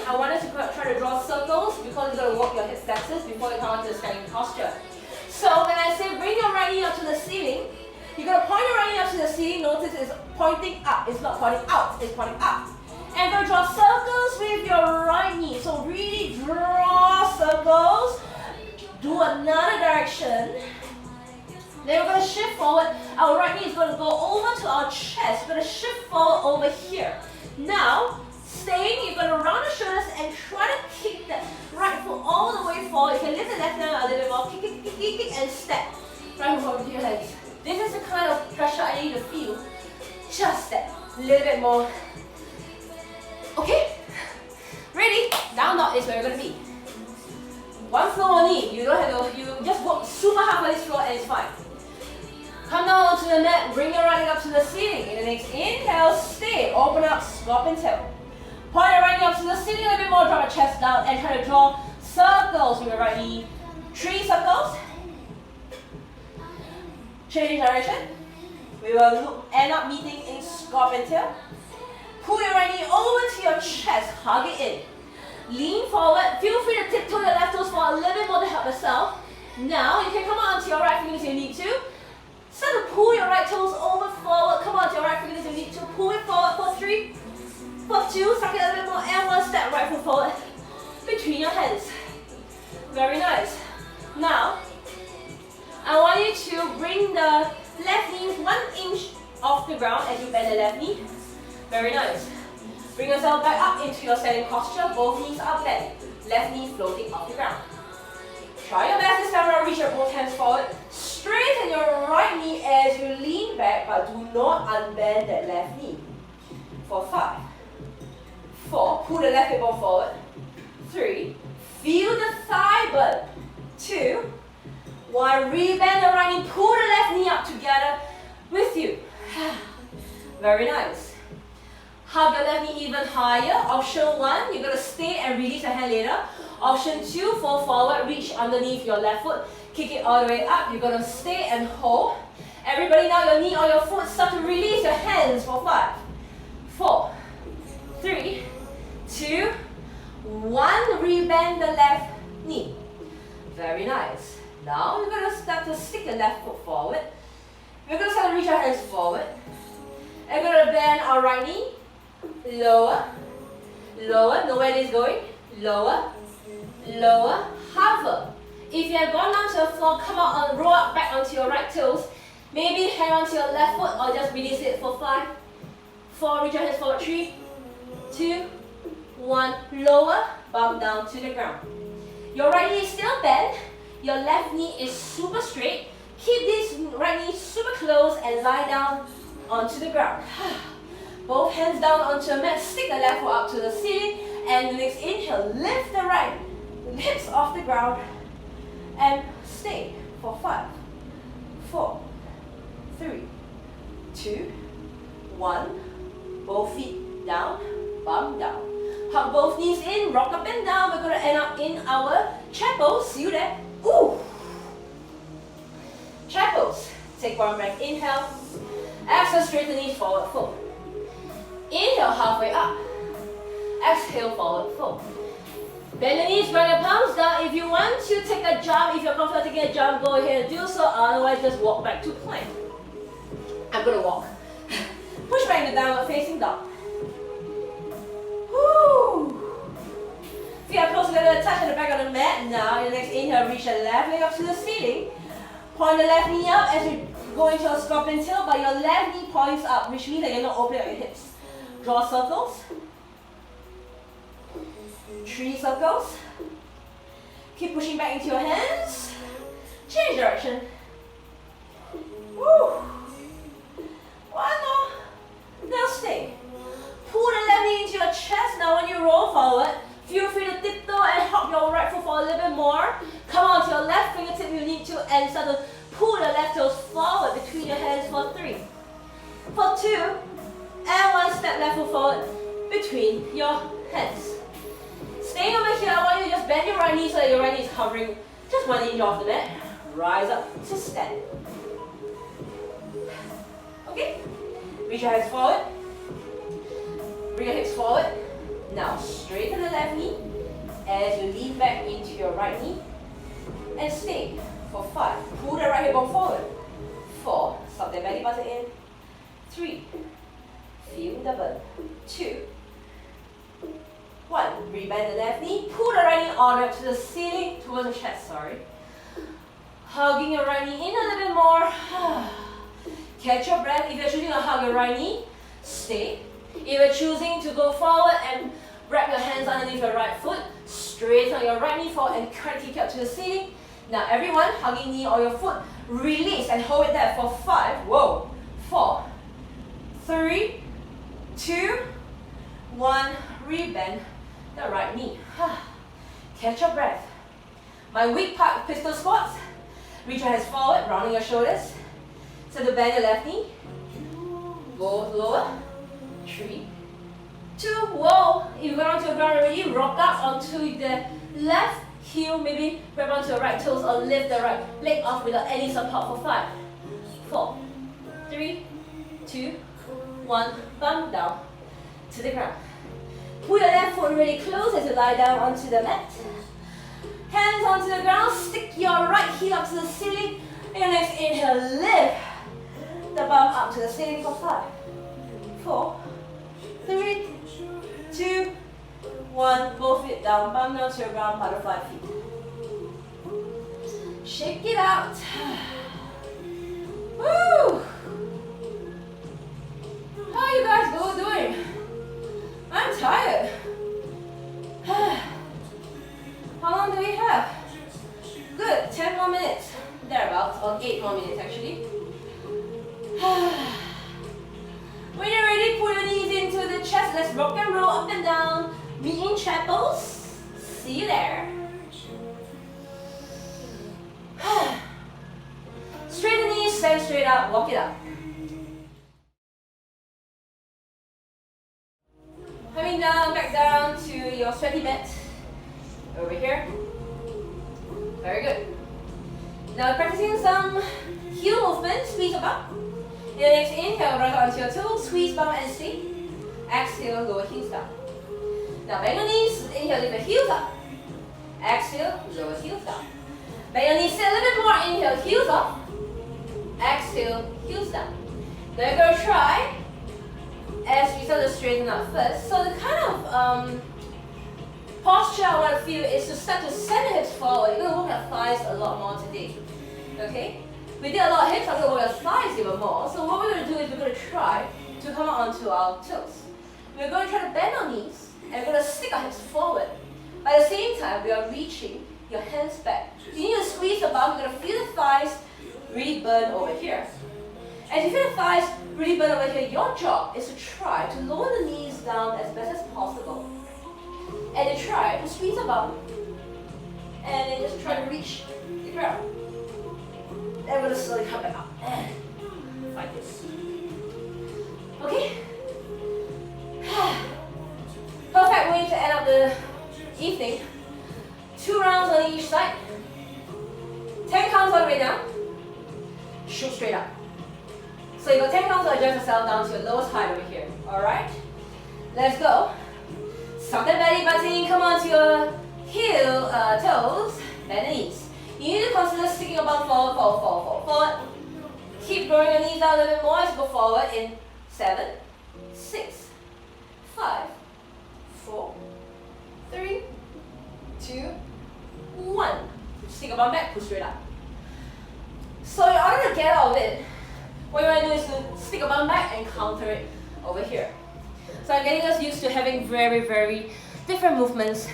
I wanted to try to draw circles because you're going to work your hip flexors before you come onto the standing posture. So when I say bring your right knee up to the ceiling, you're going to point your right knee up to the ceiling. Notice it's pointing up. It's not pointing out. It's pointing up. And you're going to draw circles with your right knee. So really draw circles. Do another direction. Then we're going to shift forward. Our right knee is going to go over to our chest. We're going to shift forward over here. Now, staying, you're going to round the shoulders and try to kick the right foot all the way forward. You can lift the left hand a little bit more. Kick, kick, kick, kick, kick, and step. Right foot over to your hands. This is the kind of pressure I need to feel. Just step. A little bit more. Okay? Ready? Down dog is where you're going to be. One floor only. You don't have to, you just walk super hard for this floor and it's fine. Come down onto the mat, bring your right leg up to the ceiling. In the next inhale, stay, open up, scorpion tail. Point your right knee up to the ceiling a little bit more, drop your chest down and try to draw circles with your right knee. 3 circles. Change direction. We will end up meeting in scorpion tail. Pull your right knee over to your chest, hug it in. Lean forward, feel free to tiptoe your left toes for a little bit more to help yourself. Now, you can come on to your right fingers if you need to. Start to pull your right toes over forward. Come on to your right fingers if you need to. Pull it forward for 3, for 2, suck it a little bit more, and 1 step right foot forward between your hands. Very nice. Now, I want you to bring the left knee 1 inch off the ground as you bend the left knee. Very nice. Bring yourself back up into your standing posture. Both knees are bent. Left knee floating off the ground. Try your best this time around. Reach your both hands forward. Straighten your right knee as you lean back, but do not unbend that left knee. For 5, 4, pull the left hip bone forward. 3, feel the thigh burn. 2, 1, rebend the right knee. Pull the left knee up together with you. Very nice. Hug your left knee even higher. Option 1, you're going to stay and release your hand later. Option 2, fall forward, reach underneath your left foot. Kick it all the way up. You're going to stay and hold. Everybody now, your knee or your foot, start to release your hands for 5, 4, 3, 2, 1. Rebend the left knee. Very nice. Now, you're going to start to stick the left foot forward. We're going to start to reach our hands forward. And we're going to bend our right knee. Lower, lower, know where it is going, lower, lower, hover. If you have gone down to the floor, come out and roll up back onto your right toes. Maybe hang on to your left foot or just release it for 5, 4, reach your hands forward, 3, 2, 1, lower, bump down to the ground. Your right knee is still bent, your left knee is super straight. Keep this right knee super close and lie down onto the ground. Both hands down onto the mat, stick the left foot up to the ceiling, and the next inhale, lift the right hips off the ground, and stay for 5, 4, 3, 2, 1, both feet down, bum, down. Hug both knees in, rock up and down. We're going to end up in our chair pose. See you there. Ooh. Chair pose. Take one breath. Inhale. Exhale, straighten knees, forward fold. Inhale, halfway up. Exhale, forward fold. Bend the knees, bring your palms down. If you want to take a jump, if you're comfortable taking a jump, go ahead and do so. Otherwise, just walk back to plank. I'm going to walk. Push back into downward facing dog. Woo. Feet are close together, touch at the back of the mat. Now, your next inhale, reach the left leg up to the ceiling. Point the left knee up as you go into a scorpion tail, but your left knee points up, which means that you're not opening up your hips. Draw circles. 3 circles. Keep pushing back into your hands. Change direction. Woo. One more. Now stay. Pull the left knee into your chest. Now when you roll forward, feel free to tiptoe and hop your right foot for a little bit more. Come on to your left fingertip you need to, and start to pull the left toes forward between your hands for 3. For 2, and 1 step left foot forward between your hands. Staying over here, I want you to just bend your right knee so that your right knee is hovering just 1 inch off the mat. Rise up to stand. Okay? Reach your hands forward. Bring your hips forward. Now straighten the left knee as you lean back into your right knee. And stay for 5. Pull the right hip bone forward. 4. Stop the belly button in. 3. Feel the burn. 2. 1. Rebend the left knee. Pull the right knee all the way up to the ceiling, towards the chest, sorry. Hugging your right knee in a little bit more. Catch your breath. If you're choosing to hug your right knee, stay. If you're choosing to go forward and wrap your hands underneath your right foot, straighten your right knee forward and crank it up to the ceiling. Now everyone, hugging knee or your foot, release and hold it there for 5. Whoa. 4. 3. 2. 1. Rebend the right knee. Catch your breath. My weak part, pistol squats. Reach your hands forward, rounding your shoulders. So to bend your left knee. Go lower. 3. 2. Whoa. If you got onto the ground already, rock up onto the left heel, maybe grab onto your right toes or lift the right leg off without any support for 5. 4. 3. 2. 1. Bump down to the ground. Pull your left foot really close as you lie down onto the mat. Hands onto the ground, stick your right heel up to the ceiling. And your next inhale, lift the bum up to the ceiling for 5. 4. 3. 2. 1. Both feet down, bum down to your ground, butterfly feet. Shake it out. Woo! How are you guys both doing? I'm tired. How long do we have? Good, 10 more minutes. Thereabouts, or 8 more minutes actually. When you're ready, pull your knees into the chest. Let's rock and roll up and down. Meet in chair pose. See you there. Straighten the knees, stand straight up, walk it up. Coming down, back down to your sweaty mat. Over here. Very good. Now practicing some heel movement, squeeze your bum. In the next inhale, right onto your toes, squeeze bum and stay. Exhale, lower heels down. Now bend your knees, inhale, lift your heels up. Exhale, lower heels down. Bend your knees, sit a little bit more, inhale, heels up. Exhale, heels down. Now you're going to try, as we start to straighten up first. So the kind of posture I want to feel is to start to send the hips forward. You're going to work your thighs a lot more today. Okay? We did a lot of hips, I'm going to work your thighs even more. So what we're going to do is we're going to try to come onto our toes. We're going to try to bend our knees and we're going to stick our hips forward. At the same time, we are reaching your hands back. You need to squeeze the bum. You're going to feel the thighs really burn over here. As you feel the thighs really burn over here, your job is to try to lower the knees down as best as possible. And then try to squeeze the bum. And then just try to reach the ground. Then we're going to slowly come back up. And like this. Okay? perfect way to end up the evening. 2 rounds on each side. 10 counts all the way down. Shoot straight up. So you got 10 counts to adjust yourself down to your lowest height over here. Alright? Let's go. Suck that belly button, come on to your toes, bend the knees. You need to consider sticking your bum forward, forward, forward, forward, forward. Keep drawing your knees down a little bit more as you go forward in 7, 6, 5, 4, 3, 2, 1. Stick your bum back, push straight up. So in order to get out of it, what you want to do is to stick your bum back and counter it over here. So I'm getting us used to having very, very different movements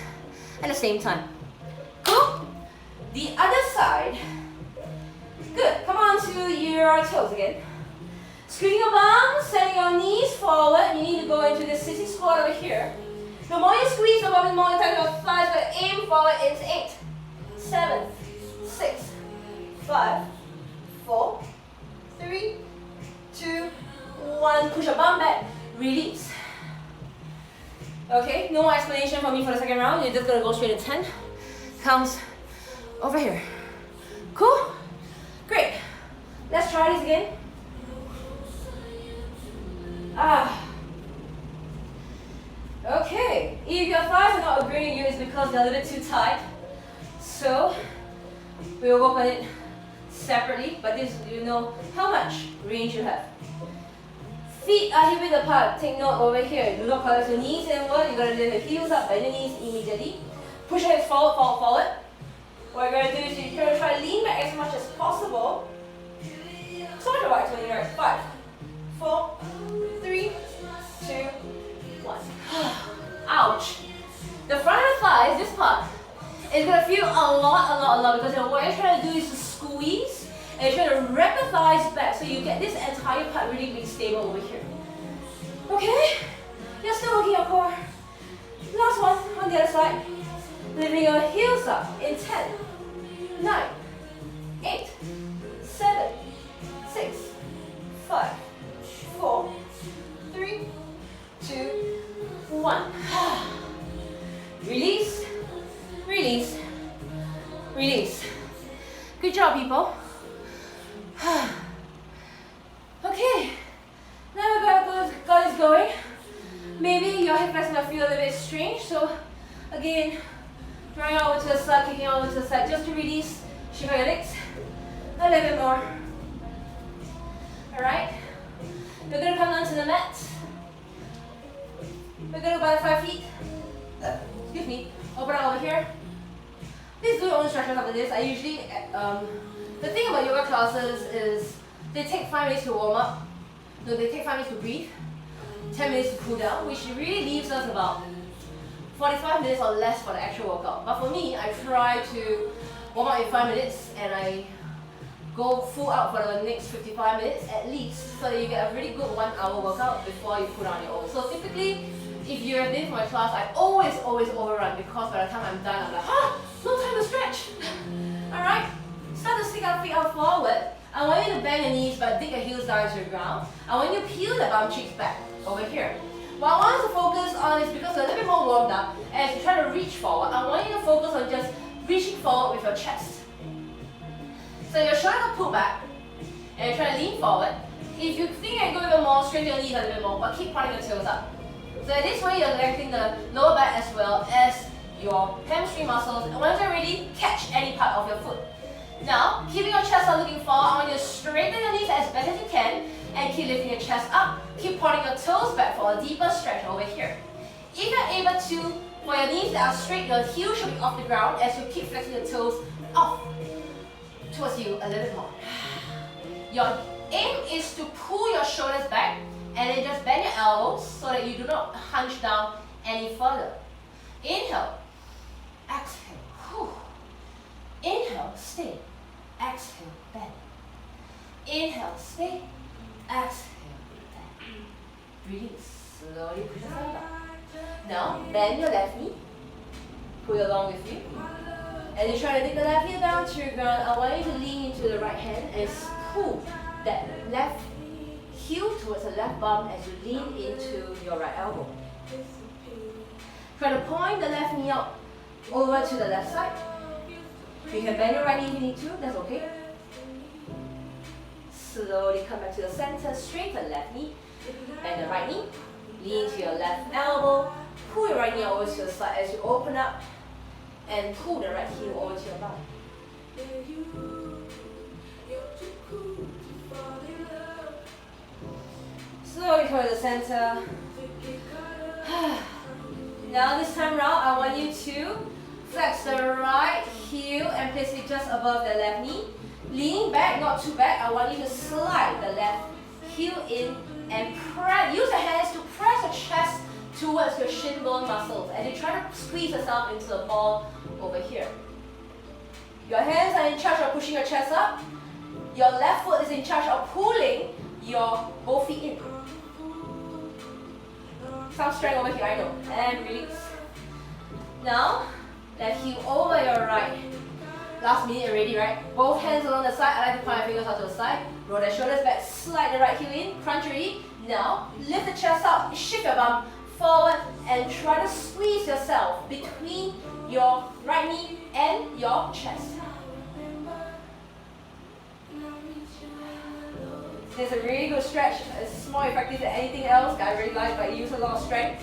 at the same time. Cool? The other side. Good. Come on to your toes again. Squeezing your bum, sending your knees forward. You need to go into this sitting squat over here. The more you squeeze, the more you touch your thighs, but aim forward into 8, 7, 6, 5, 4, 3, 2, 1. Push your bum back. Release. Okay, no more explanation for me for the second round. You're just gonna go straight to 10 counts over here. Cool? Great. Let's try this again. Okay. If your thighs are not agreeing with you, it's because they're a little bit too tight. So we'll work on it separately, but this you know how much range you have. Feet are hip width apart. Take note over here. Do not collapse your knees inward. You're going to lift your heels up, bend your knees immediately. Push your hips forward, forward, forward. What you're going to do is you're going to try to lean back as much as possible. Towards your right, towards your right. 5, 4, 3, 2, 1. Ouch. The front of the thighs, this part, is going to feel a lot because what you're trying to do is to squeeze and you're trying to wrap the thighs back so you get this entire part really being stable over here. Okay? You're still working your core. Last one on the other side. Lifting your heels up in 10, 9, 8, 7, 6, 5, 4, 3, 2, 1. Release, release, release. Good job, people. Okay, now we got this going. Maybe your hip flexors might feel a little bit strange, so again, drawing over to the side, kicking over to the side, just to release, shift your legs a little bit more. Alright, we're going to come down to the mat. We're going to go by 5 feet. Excuse me, open up over here. Please do your own stretches after this. I usually, the thing about yoga classes is they take 5 minutes to warm up. No, they take 5 minutes to breathe, 10 minutes to cool down, which really leaves us about 45 minutes or less for the actual workout. But for me, I try to warm up in 5 minutes and I go full out for the next 55 minutes at least, so that you get a really good 1 hour workout before you put on your own. So typically, if you have been to my class, I always overrun because by the time I'm done, I'm like, no time to stretch. Alright, start to stick our feet out forward. I want you to bend your knees but dig your heels down to the ground. I want you to peel the bum cheeks back over here. What I want us to focus on is, because we're a little bit more warmed up, as you try to reach forward, I want you to focus on just reaching forward with your chest. So your shoulders are pulled back, and you're trying to lean forward. If you think I can go even more, straighten your knees a little bit more, but keep prodding your toes up. So in this way, you're lengthening the lower back as well as your hamstring muscles, and once you're ready, catch any part of your foot. Now, keeping your chest up looking forward, I want you to straighten your knees as best as you can, and keep lifting your chest up. Keep prodding your toes back for a deeper stretch over here. If you're able to, for your knees that are straight, your heels should be off the ground as you keep flexing your toes off towards you a little bit more. Your aim is to pull your shoulders back and then just bend your elbows so that you do not hunch down any further. Inhale, exhale, whew. Inhale, stay, exhale, bend. Inhale, stay, exhale, bend. Release, slowly push yourself down. Now, bend your left knee, pull it along with you. And you try to take the left heel down to your ground. I want you to lean into the right hand and pull that left heel towards the left bum as you lean into your right elbow. Try to point the left knee out over to the left side. You can bend your right knee if you need to, that's okay. Slowly come back to the center, straighten left knee and the right knee. Lean to your left elbow, pull your right knee over to the side as you open up and pull the right heel over to your bum. Slowly come to the center. Now this time round, I want you to flex the right heel and place it just above the left knee. Lean back, not too back. I want you to slide the left heel in and press. Use your hands to press your chest towards your shin bone muscles and you try to squeeze yourself into the ball over here. Your hands are in charge of pushing your chest up. Your left foot is in charge of pulling your both feet in. Some strength over here, I know. And release. Now, left heel over your right. Last minute already, right? Both hands along the side. I like to point my fingers out to the side. Roll the shoulders back, slide the right heel in. Crunch already. Now, lift the chest up, shift your bum forward and try to squeeze yourself between your right knee and your chest. It's a really good stretch. It's more effective than anything else that I really like, but it uses a lot of strength.